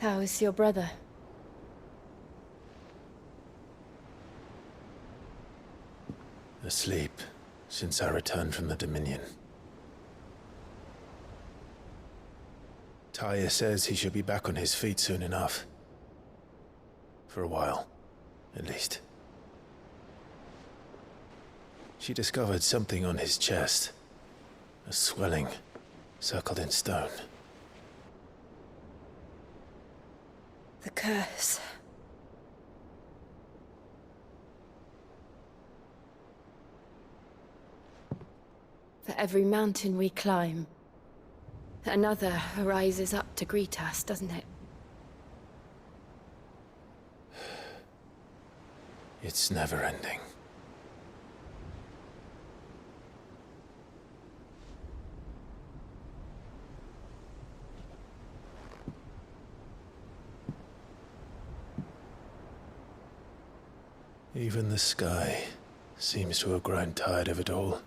How is your brother? Asleep, since I returned from the Dominion. Taya says he should be back on his feet soon enough. For a while, at least. She discovered something on his chest. A swelling, circled in stone. The curse. For every mountain we climb, another arises up to greet us, doesn't it? It's never ending. Even the sky seems to have grown tired of it all.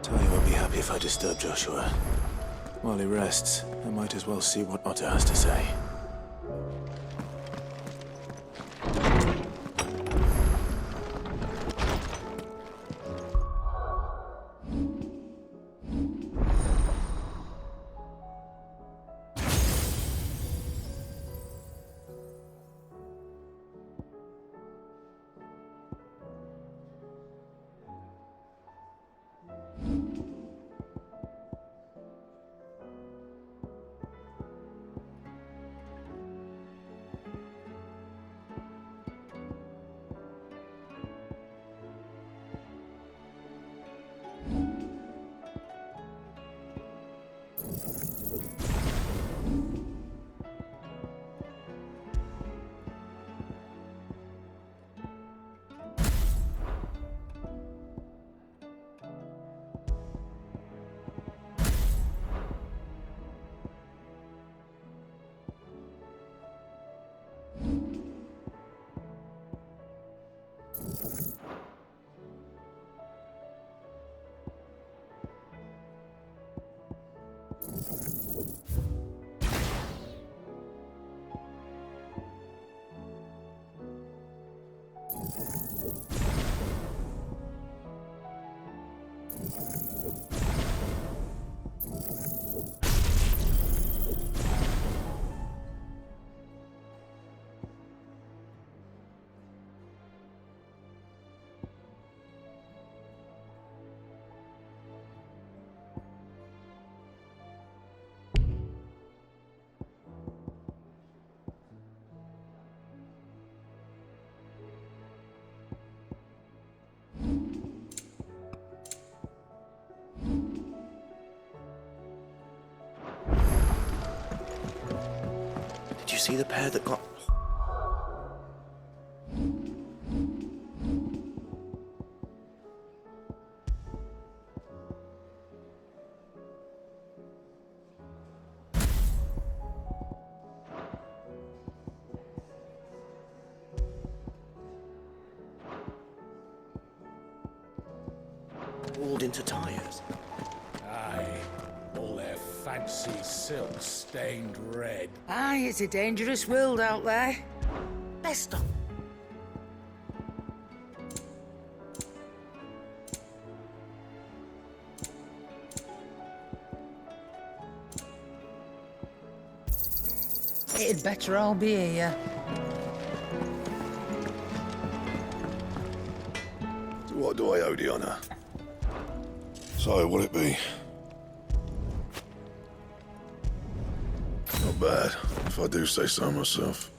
Taya won't be happy if I disturb Joshua. While he rests, I might as well see what Otter has to say. Did you see the pair that got... hauled into tires? Aye. All their fancy silk stained red. Aye, it's a dangerous world out there. Best of... It'd better all be here. What do I owe the honour? So, what'll it be? Not bad, if I do say so myself.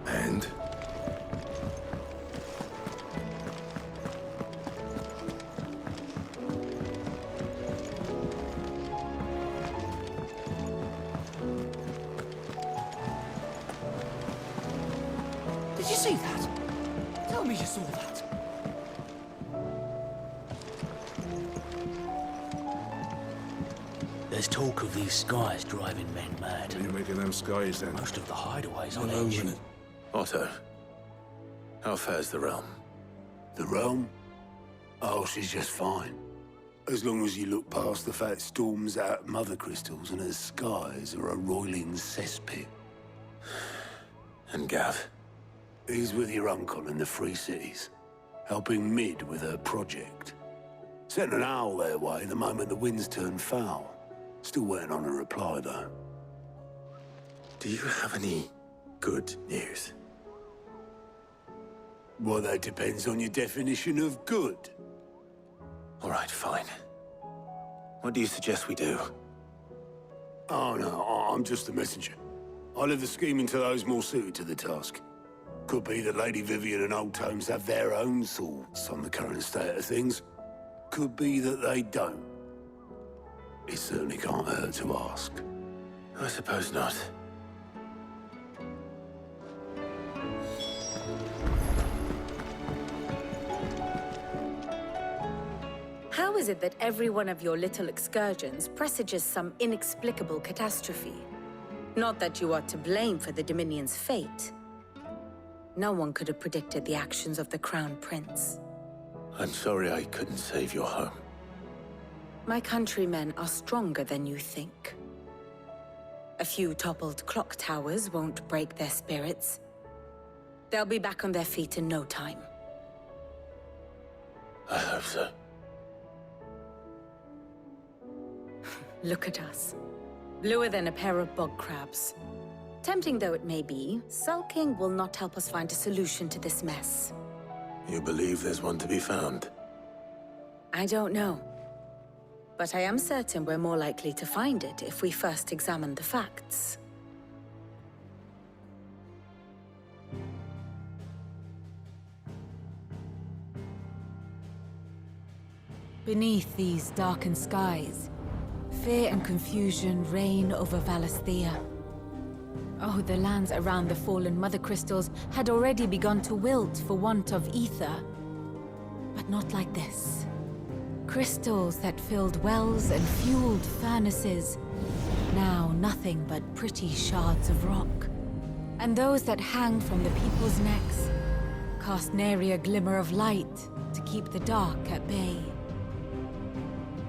And? Did you see that? Tell me you saw that. There's talk of these skies driving men mad. What are you making them skies then? Most of the hideaways on Hello, edge. innit? Otto, how fares the realm? The realm? Oh, she's just fine. As long as you look past the fact storms out mother crystals and her skies are a roiling cesspit. And Gav? He's with your uncle in the Free Cities, helping Mid with her project. Sent an owl their way the moment the winds turned foul. Still waiting on a reply, though. Do you have any good news? Well, that depends on your definition of good. All right, fine. What do you suggest we do? Oh, no, I'm just a messenger. I leave the scheming to those more suited to the task. Could be that Lady Vivian and Old Tomes have their own thoughts on the current state of things. Could be that they don't. It certainly can't hurt to ask. I suppose not. How is it that every one of your little excursions presages some inexplicable catastrophe? Not that you are to blame for the Dominion's fate. No one could have predicted the actions of the Crown Prince. I'm sorry I couldn't save your home. My countrymen are stronger than you think. A few toppled clock towers won't break their spirits. They'll be back on their feet in no time. I hope so. Look at us. Bluer than a pair of bog crabs. Tempting though it may be, sulking will not help us find a solution to this mess. You believe there's one to be found? I don't know. But I am certain we're more likely to find it if we first examine the facts. Beneath these darkened skies, fear and confusion reign over Valisthea. Oh, the lands around the fallen Mother Crystals had already begun to wilt for want of ether. But not like this. Crystals that filled wells and fueled furnaces, now nothing but pretty shards of rock. And those that hang from the people's necks cast nary a glimmer of light to keep the dark at bay.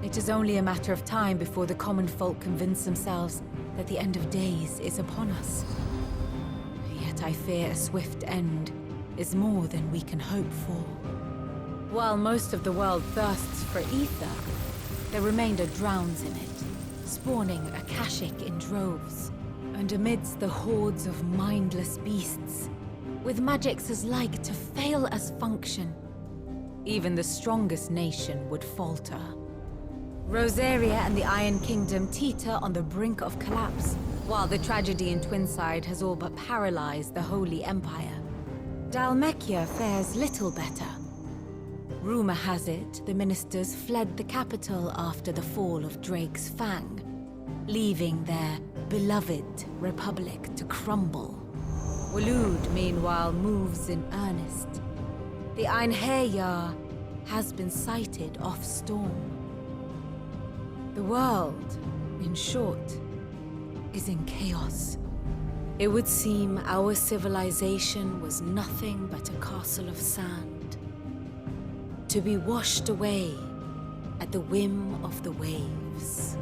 It is only a matter of time before the common folk convince themselves that the end of days is upon us. Yet I fear a swift end is more than we can hope for. While most of the world thirsts for ether, the remainder drowns in it, spawning Akashic in droves. And amidst the hordes of mindless beasts, with magics as like to fail as function, even the strongest nation would falter. Rosaria and the Iron Kingdom teeter on the brink of collapse, while the tragedy in Twinside has all but paralyzed the Holy Empire. Dalmekia fares little better. Rumor has it the ministers fled the capital after the fall of Drake's Fang, leaving their beloved republic to crumble. Waloed, meanwhile, moves in earnest. The Einherjar has been sighted off Storm. The world, in short, is in chaos. It would seem our civilization was nothing but a castle of sand, to be washed away at the whim of the waves.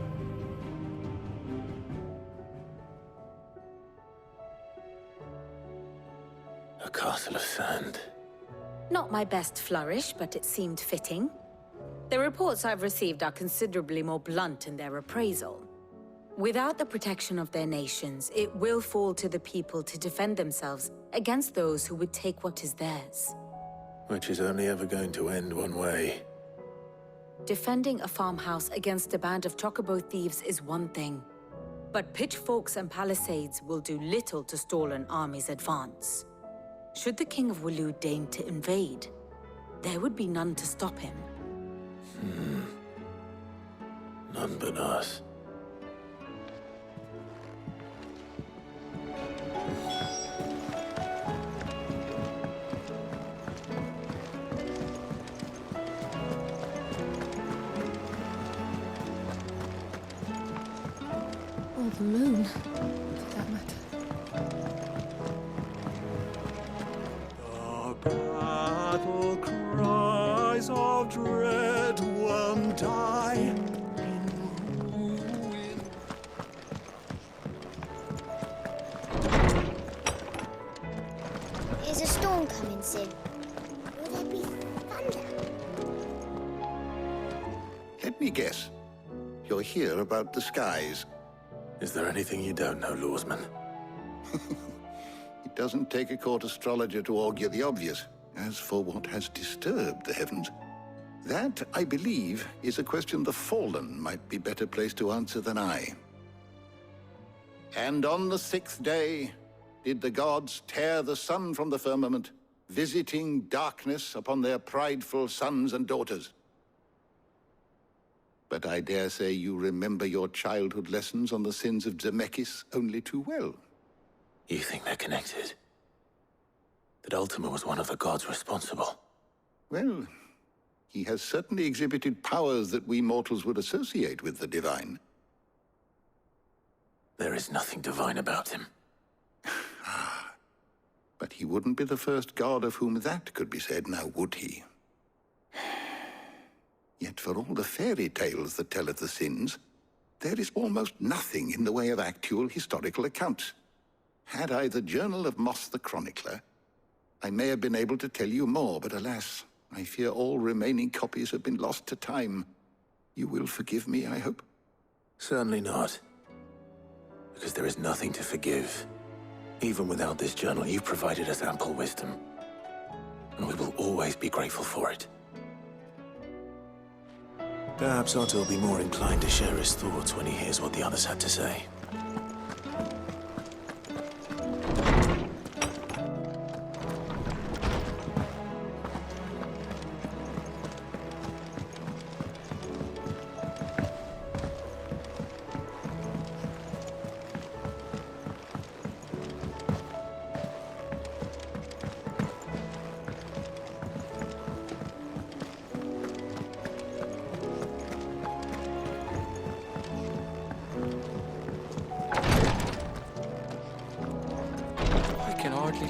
A castle of sand. Not my best flourish, but it seemed fitting. The reports I've received are considerably more blunt in their appraisal. Without the protection of their nations, it will fall to the people to defend themselves against those who would take what is theirs. Which is only ever going to end one way. Defending a farmhouse against a band of chocobo thieves is one thing, but pitchforks and palisades will do little to stall an army's advance. Should the King of Waloed deign to invade, there would be none to stop him. None but us. the moon, for that matter. The battle cries of dread won't die. Is a storm coming soon? Will there be thunder? Let me guess. You're here about the skies. Is there anything you don't know, Lawsman? It doesn't take a court astrologer to augur the obvious. As for what has disturbed the heavens, that, I believe, is a question the Fallen might be better placed to answer than I. And on the 6th day did the gods tear the sun from the firmament, visiting darkness upon their prideful sons and daughters. But I dare say you remember your childhood lessons on the sins of Zemeckis only too well. You think they're connected? That Ultima was one of the gods responsible? Well, he has certainly exhibited powers that we mortals would associate with the divine. There is nothing divine about him. But he wouldn't be the first god of whom that could be said, now would he? Yet for all the fairy tales that tell of the sins, there is almost nothing in the way of actual historical accounts. Had I the Journal of Moss the Chronicler, I may have been able to tell you more, but alas, I fear all remaining copies have been lost to time. You will forgive me, I hope? Certainly not. Because there is nothing to forgive. Even without this journal, you've provided us ample wisdom. And we will always be grateful for it. Perhaps Otto will be more inclined to share his thoughts when he hears what the others had to say.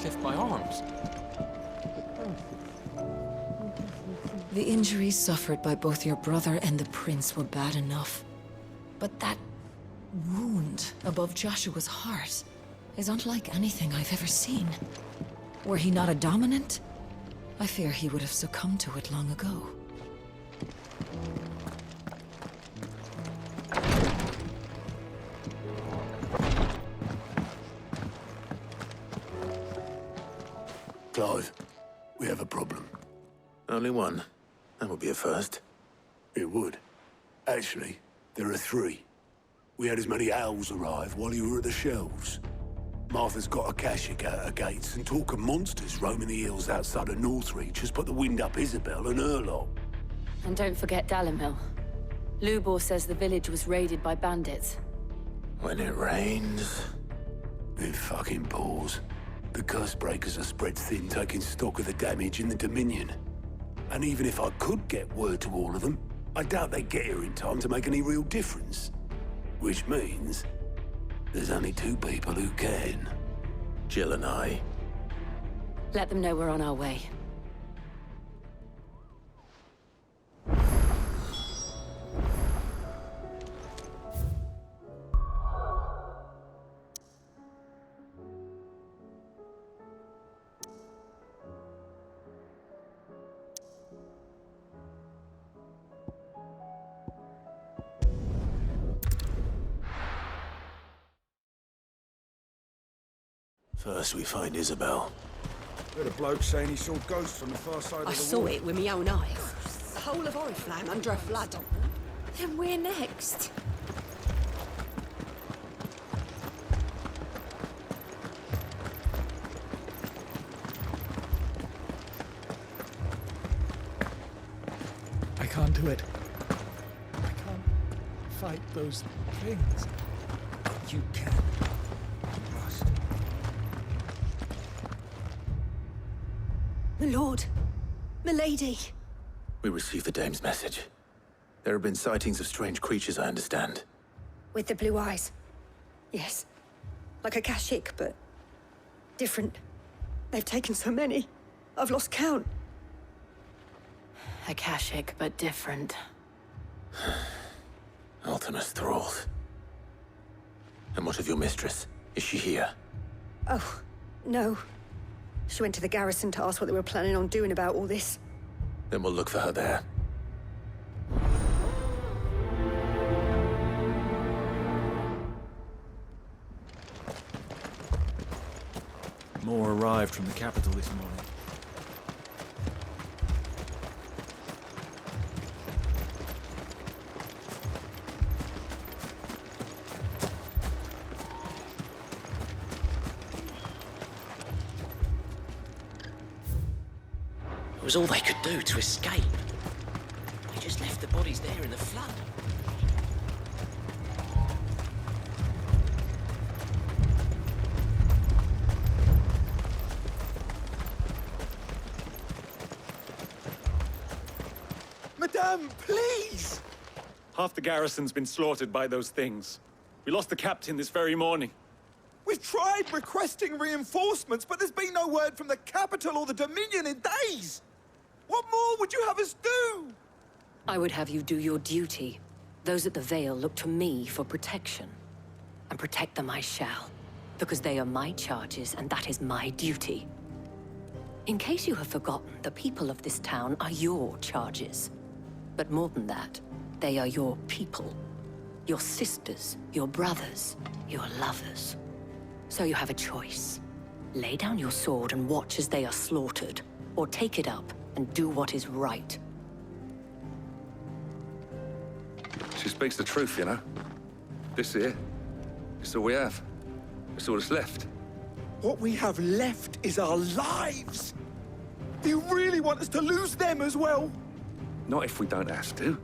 Lift my arms. The injuries suffered by both your brother and the prince were bad enough. But that wound above Joshua's heart is unlike anything I've ever seen. Were he not a dominant, I fear he would have succumbed to it long ago. Clive, we have a problem. Only one. That would be a first. It would. Actually, there are 3. We had as many owls arrive while you were at the shelves. Martha's got a Akashic out her gates, and talk of monsters roaming the hills outside of Northreach has put the wind up Isabel and her lot. And don't forget Dalimil. Lubor says the village was raided by bandits. When it rains... It fucking pours. The curse breakers are spread thin, taking stock of the damage in the Dominion. And even if I could get word to all of them, I doubt they'd get here in time to make any real difference. Which means there's only 2 people who can. Jill and I. Let them know we're on our way. First we find Isabel. Heard a bloke saying he saw ghosts on the far side of the I saw it with my own eyes. The whole of Oriflamme under a flood. Then we're next. I can't do it. I can't fight those things. You can. You must. My lord. Milady. We received the dame's message. There have been sightings of strange creatures, I understand. With the blue eyes. Yes. Like a Kashyyyk, but different. They've taken so many. I've lost count. A Kashyyyk, but different. Ultimus thralls. And what of your mistress? Is she here? Oh, no. She went to the garrison to ask what they were planning on doing about all this. Then we'll look for her there. More arrived from the capital this morning. It was all they could do to escape. They just left the bodies there in the flood. Madame, please! Half the garrison's been slaughtered by those things. We lost the captain this very morning. We've tried requesting reinforcements, but there's been no word from the capital or the Dominion in days! What more would you have us do? I would have you do your duty. Those at the Vale look to me for protection. And protect them I shall. Because they are my charges, and that is my duty. In case you have forgotten, the people of this town are your charges. But more than that, they are your people. Your sisters, your brothers, your lovers. So you have a choice. Lay down your sword and watch as they are slaughtered, or take it up and do what is right. She speaks the truth, you know. This here, it's all we have. It's all that's left. What we have left is our lives! Do you really want us to lose them as well? Not if we don't have to.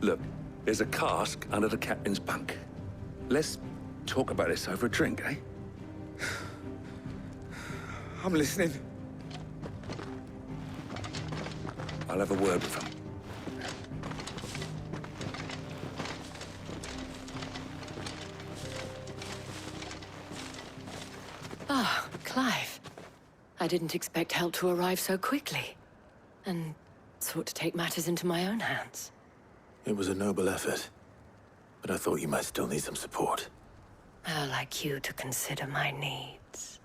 Look, there's a cask under the captain's bunk. Let's talk about this over a drink, eh? I'm listening. I'll have a word with him. Ah, Clive. I didn't expect help to arrive so quickly. And sought to take matters into my own hands. It was a noble effort, but I thought you might still need some support. I'd like you to consider my needs.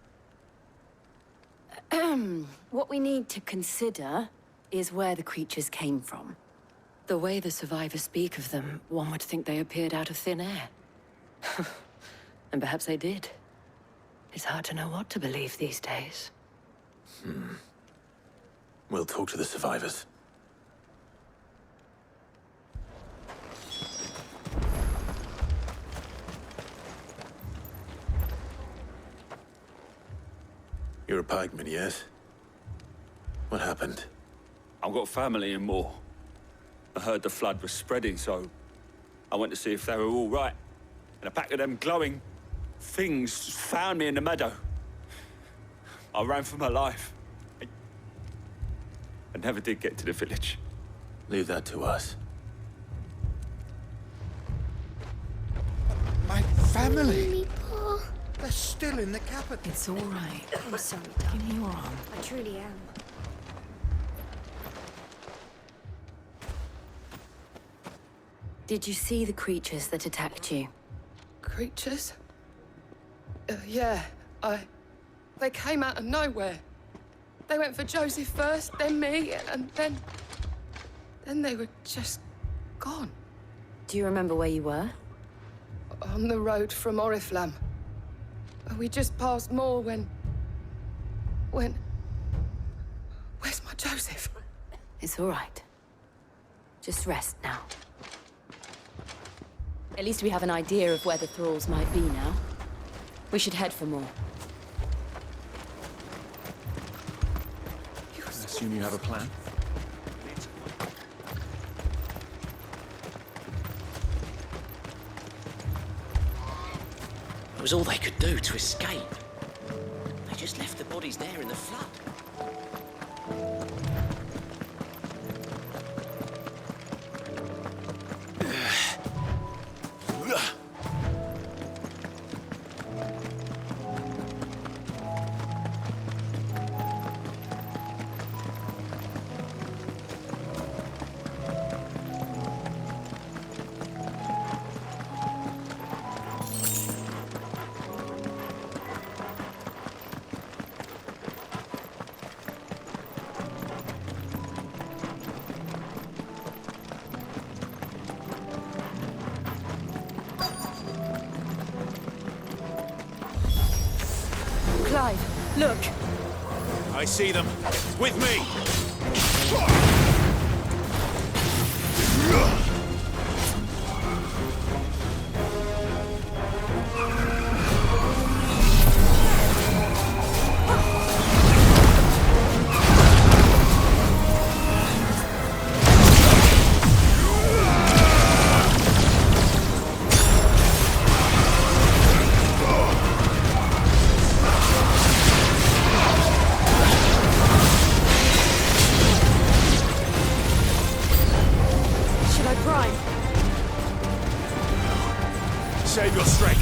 What we need to consider is where the creatures came from. The way the survivors speak of them, one would think they appeared out of thin air. And perhaps they did. It's hard to know what to believe these days. We'll talk to the survivors. You're a pikeman, yes? What happened? I've got family in Moor. I heard the flood was spreading, so I went to see if they were all right. And a pack of them glowing things found me in the meadow. I ran for my life. I never did get to the village. Leave that to us. My family! Me, Paul. They're still in the capital. It's all right. I'm sorry, Give darling. me your arm. I truly am. Did you see the creatures that attacked you? Creatures? Yeah, They came out of nowhere. They went for Joseph first, then me, and then they were just gone. Do you remember where you were? On the road from Oriflamme. We just passed Moor when... Where's my Joseph? It's all right. Just rest now. At least we have an idea of where the thralls might be now. We should head for more. I assume you have a plan? It was all they could do to escape. They just left the bodies there in the flood. Look! I see them. With me! Save your strength.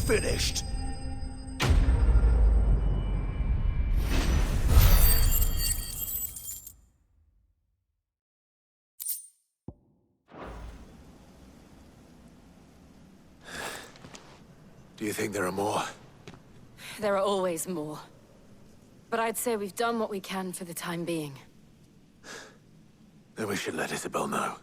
Finished. Do you think there are more? There are always more. But I'd say we've done what we can for the time being. Then we should let Isabel know.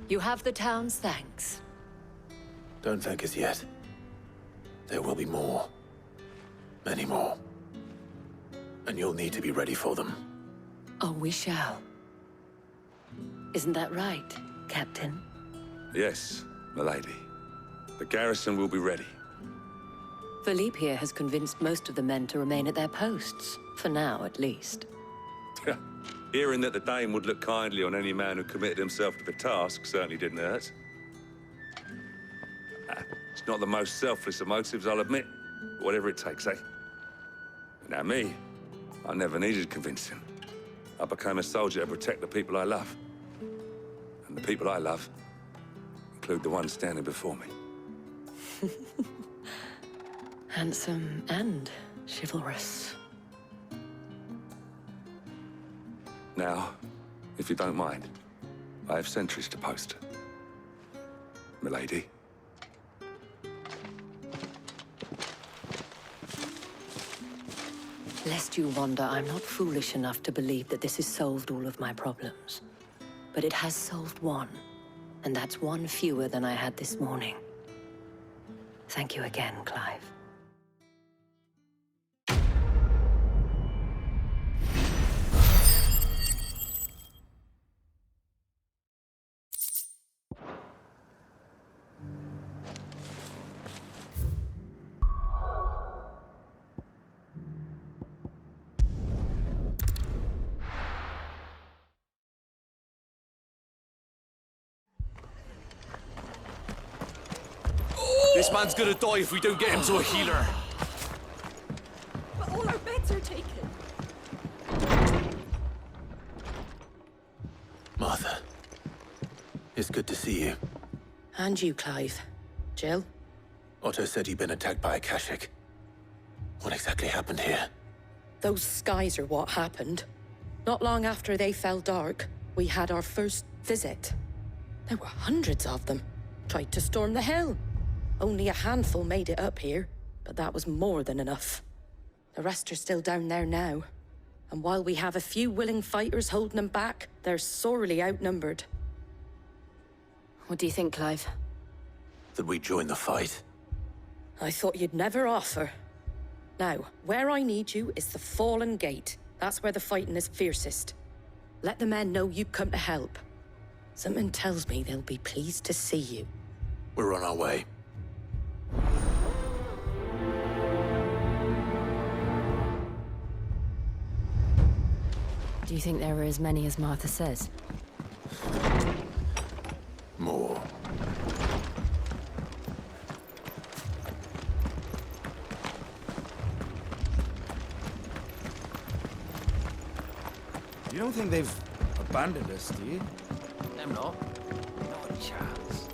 You have the town's thanks. Don't thank us yet. There will be more. Many more. And you'll need to be ready for them. Oh, we shall. Isn't that right, Captain? Yes, milady. The garrison will be ready. Philippe here has convinced most of the men to remain at their posts. For now, at least. Hearing that the Dane would look kindly on any man who committed himself to the task certainly didn't hurt. It's not the most selfless of motives, I'll admit. But whatever it takes, eh? Now me, I never needed convincing. I became a soldier to protect the people I love. And the people I love include the one standing before me. Handsome and chivalrous. Now, if you don't mind, I have sentries to post. Milady. Lest you wonder, I'm not foolish enough to believe that this has solved all of my problems. But it has solved one, and that's one fewer than I had this morning. Thank you again, Clive. This man's gonna die if we don't get him to a healer. But all our beds are taken. Martha, it's good to see you. And you, Clive. Jill? Otto said you'd been attacked by a Kashik. What exactly happened here? Those skies are what happened. Not long after they fell dark, we had our first visit. There were hundreds of them. Tried to storm the hill. Only a handful made it up here, but that was more than enough. The rest are still down there now. And while we have a few willing fighters holding them back, they're sorely outnumbered. What do you think, Clive? That we join the fight? I thought you'd never offer. Now, where I need you is the Fallen Gate. That's where the fighting is fiercest. Let the men know you come to help. Something tells me they'll be pleased to see you. We're on our way. Do you think there are as many as Martha says? More. You don't think they've abandoned us, do you? Them not. Not a chance.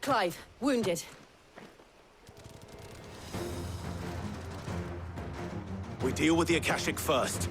Clive, wounded. We deal with the Akashic first.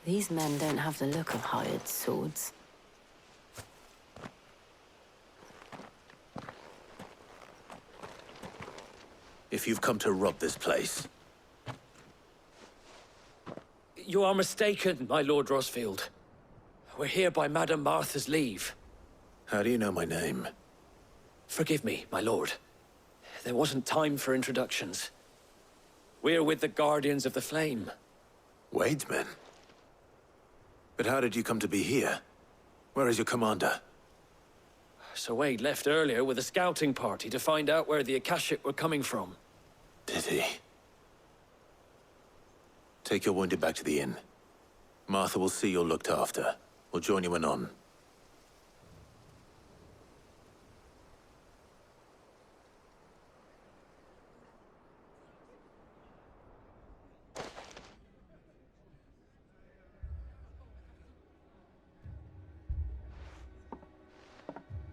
These men don't have the look of hired swords. If you've come to rob this place, You are mistaken, my Lord Rosfield. We're here by Madame Martha's leave. how do you know my name? Forgive me, my lord. There wasn't time for introductions. We're with the Guardians of the Flame. Wade's men? But how did you come to be here? Where is your commander? Sir Wade left earlier with a scouting party to find out where the Akashic were coming from. Did he? Take your wounded back to the inn. Martha will see you're looked after. We'll join you anon.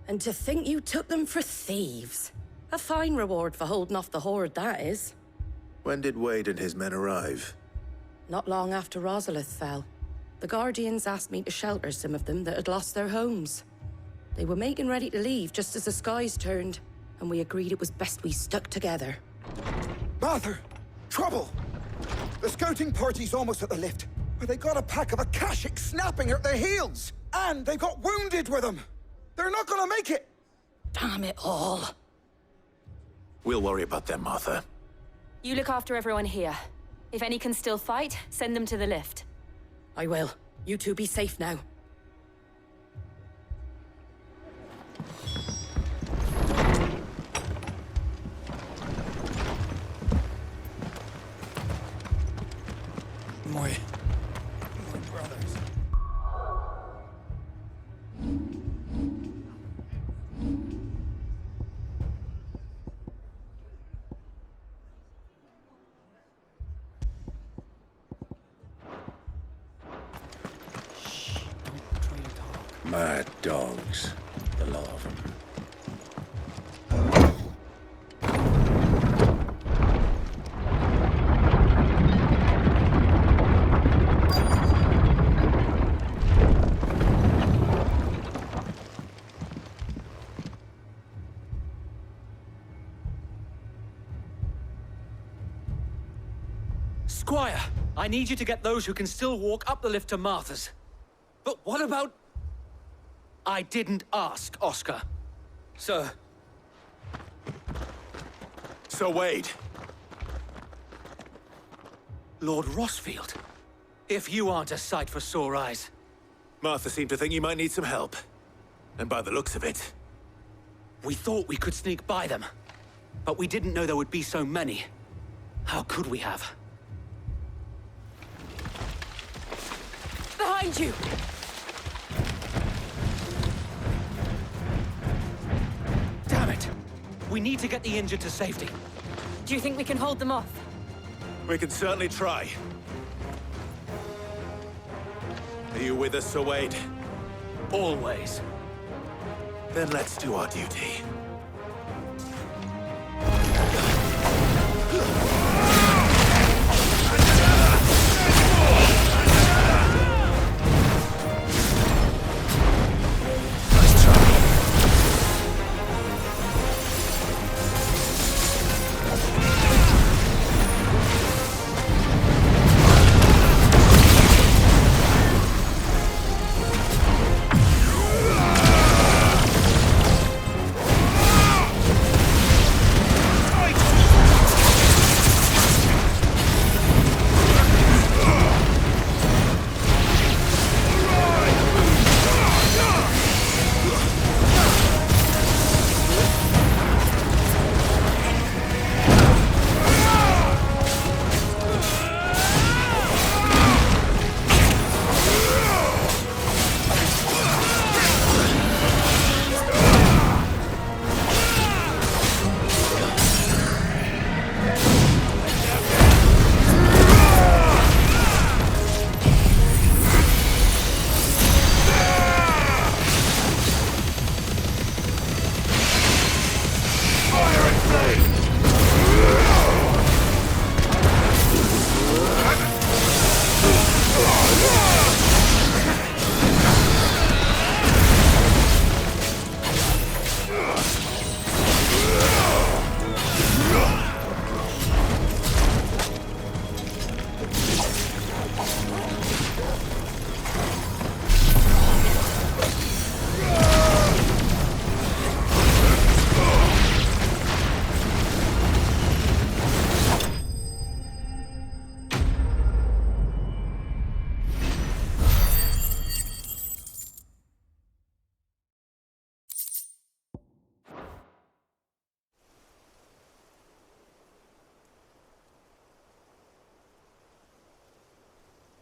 And to think you took them for thieves. A fine reward for holding off the horde, that is. When did Wade and his men arrive? Not long after Rosalith fell. The Guardians asked me to shelter some of them that had lost their homes. They were making ready to leave just as the skies turned, and we agreed it was best we stuck together. Martha! Trouble! The scouting party's almost at the lift, where they got a pack of Akashic snapping at their heels! And they got wounded with them! They're not gonna make it! Damn it all. We'll worry about them, Martha. You look after everyone here. If any can still fight, send them to the lift. I will. You two be safe now. My brothers. Mad dogs, the lot of them. Squire, I need you to get those who can still walk up the lift to Martha's. But what about... I didn't ask, Oscar. Sir. So Wade. Lord Rossfield. If you aren't a sight for sore eyes. Martha seemed to think you might need some help. And by the looks of it... We thought we could sneak by them. But we didn't know there would be so many. How could we have? Behind you! Damn it! We need to get the injured to safety. Do you think we can hold them off? We can certainly try. Are you with us, Sir Wade? Always. Then let's do our duty.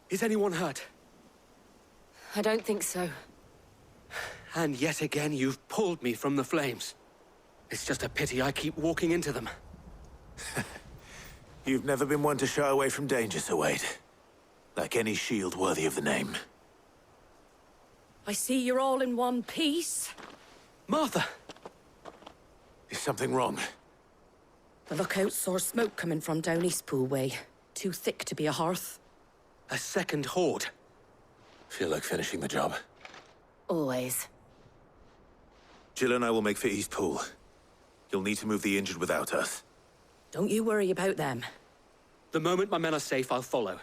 Is anyone hurt? I don't think so. And yet again, you've pulled me from the flames. It's just a pity I keep walking into them. You've never been one to shy away from danger, Sir Wade. Like any shield worthy of the name. I see you're all in one piece. Martha! Is something wrong? The lookout saw smoke coming from down Eastpool way. Too thick to be a hearth. A second horde. Feel like finishing the job? Always. Jill and I will make for Eastpool. You'll need to move the injured without us. Don't you worry about them. The moment my men are safe, I'll follow.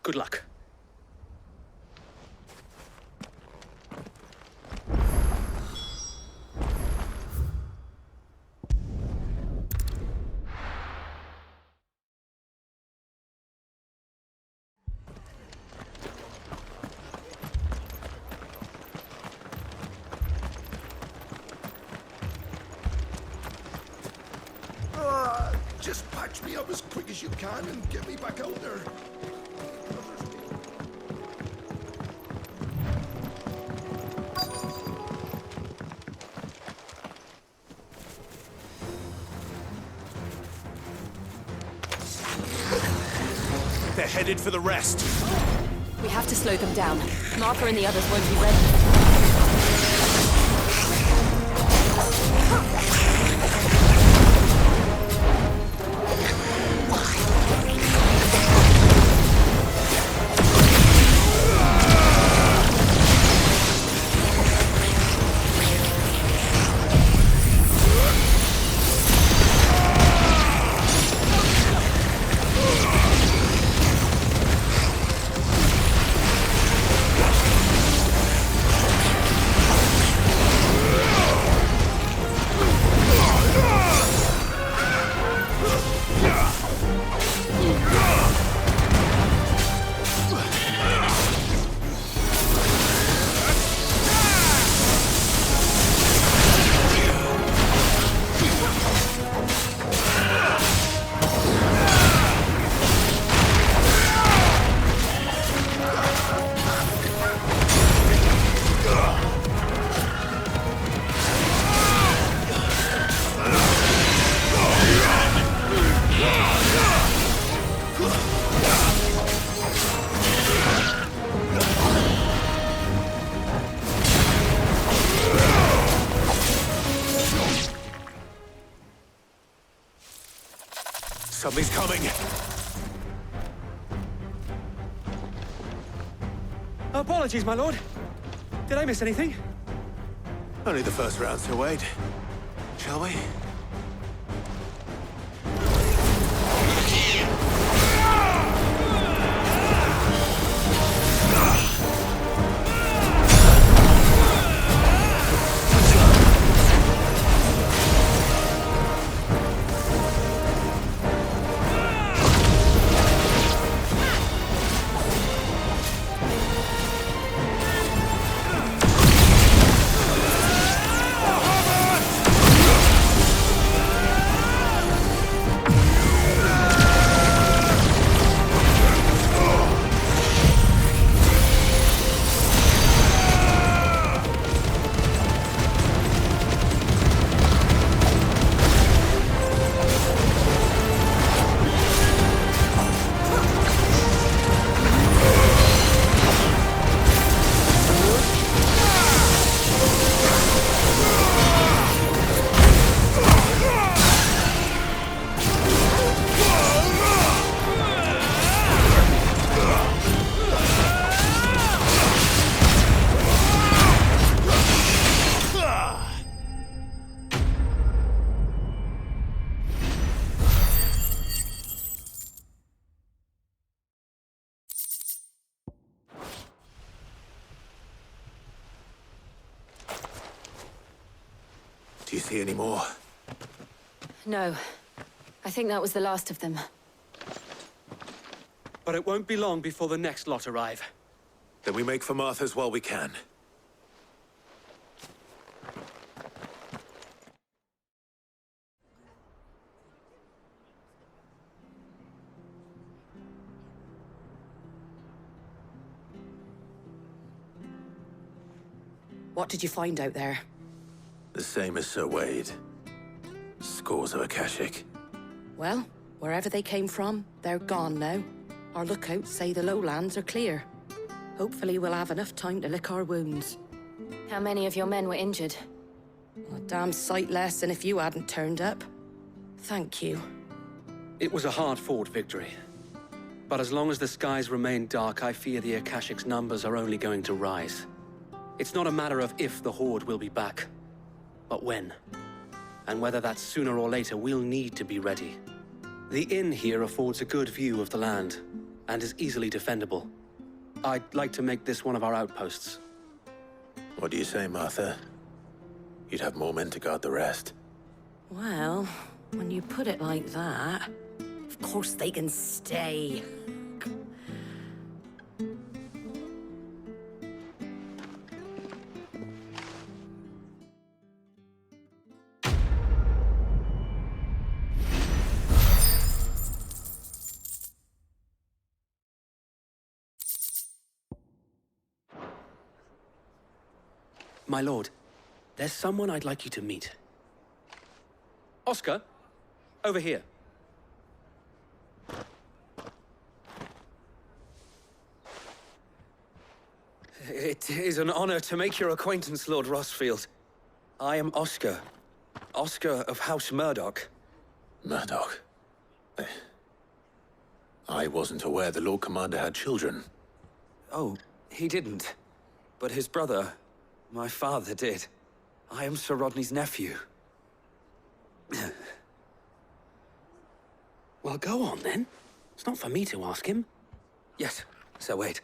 Good luck. Just patch me up as quick as you can and get me back out there. They're headed for the rest. We have to slow them down. Martha and the others won't be ready. Something's coming! Apologies, my lord. Did I miss anything? Only the first round, so wait. Shall we? Do you see any more? No. I think that was the last of them. But it won't be long before the next lot arrive. Then we make for Martha's while we can. What did you find out there? The same as Sir Wade. Scores of Akashic. Well, wherever they came from, they're gone now. Our lookouts say the lowlands are clear. Hopefully we'll have enough time to lick our wounds. How many of your men were injured? A damn sight less than if you hadn't turned up. Thank you. It was a hard-fought victory. But as long as the skies remain dark, I fear the Akashic's numbers are only going to rise. It's not a matter of if the Horde will be back, but when. And whether that's sooner or later, we'll need to be ready. The inn here affords a good view of the land, and is easily defendable. I'd like to make this one of our outposts. What do you say, Martha? You'd have more men to guard the rest. Well, when you put it like that, of course they can stay. My lord, there's someone I'd like you to meet. Oscar, over here. It is an honor to make your acquaintance, Lord Rossfield. I am Oscar. Oscar of House Murdoch. Murdoch? I wasn't aware the Lord Commander had children. Oh, he didn't. But his brother, my father, did. I am Sir Rodney's nephew. Well, go on, then. It's not for me to ask him. Yes, Sir Wade.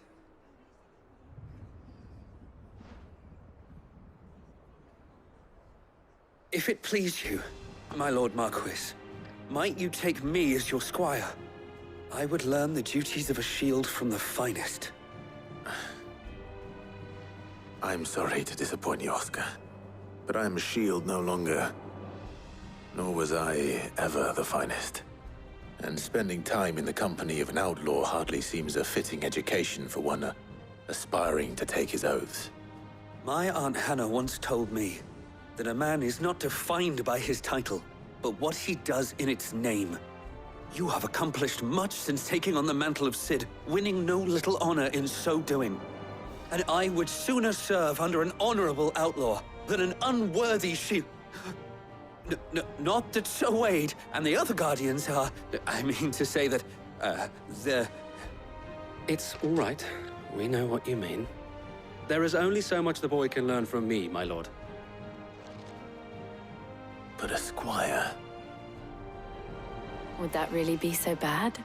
If it please you, my Lord Marquis, might you take me as your squire? I would learn the duties of a shield from the finest. I'm sorry to disappoint you, Oscar. But I am a shield no longer. Nor was I ever the finest. And spending time in the company of an outlaw hardly seems a fitting education for one aspiring to take his oaths. My Aunt Hannah once told me that a man is not defined by his title, but what he does in its name. You have accomplished much since taking on the mantle of Cid, winning no little honor in so doing. And I would sooner serve under an honorable outlaw than an unworthy shield. Not that Sir Wade and the other Guardians are... I mean to say that, they're... It's all right. We know what you mean. There is only so much the boy can learn from me, my lord. But a squire... Would that really be so bad?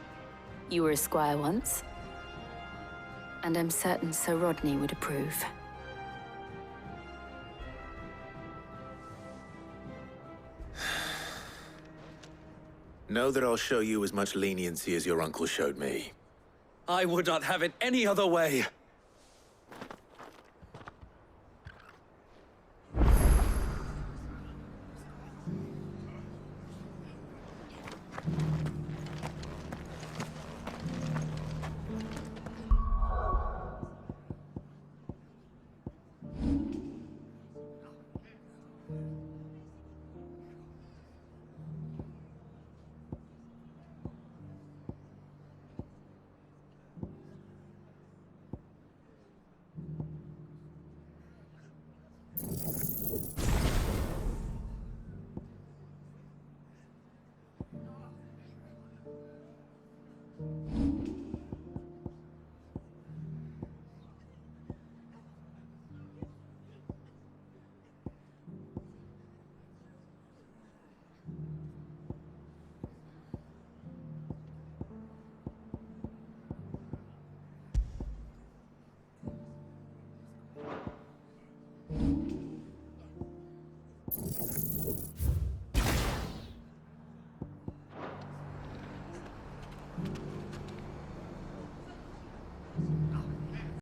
You were a squire once. And I'm certain Sir Rodney would approve. Know that I'll show you as much leniency as your uncle showed me. I would not have it any other way.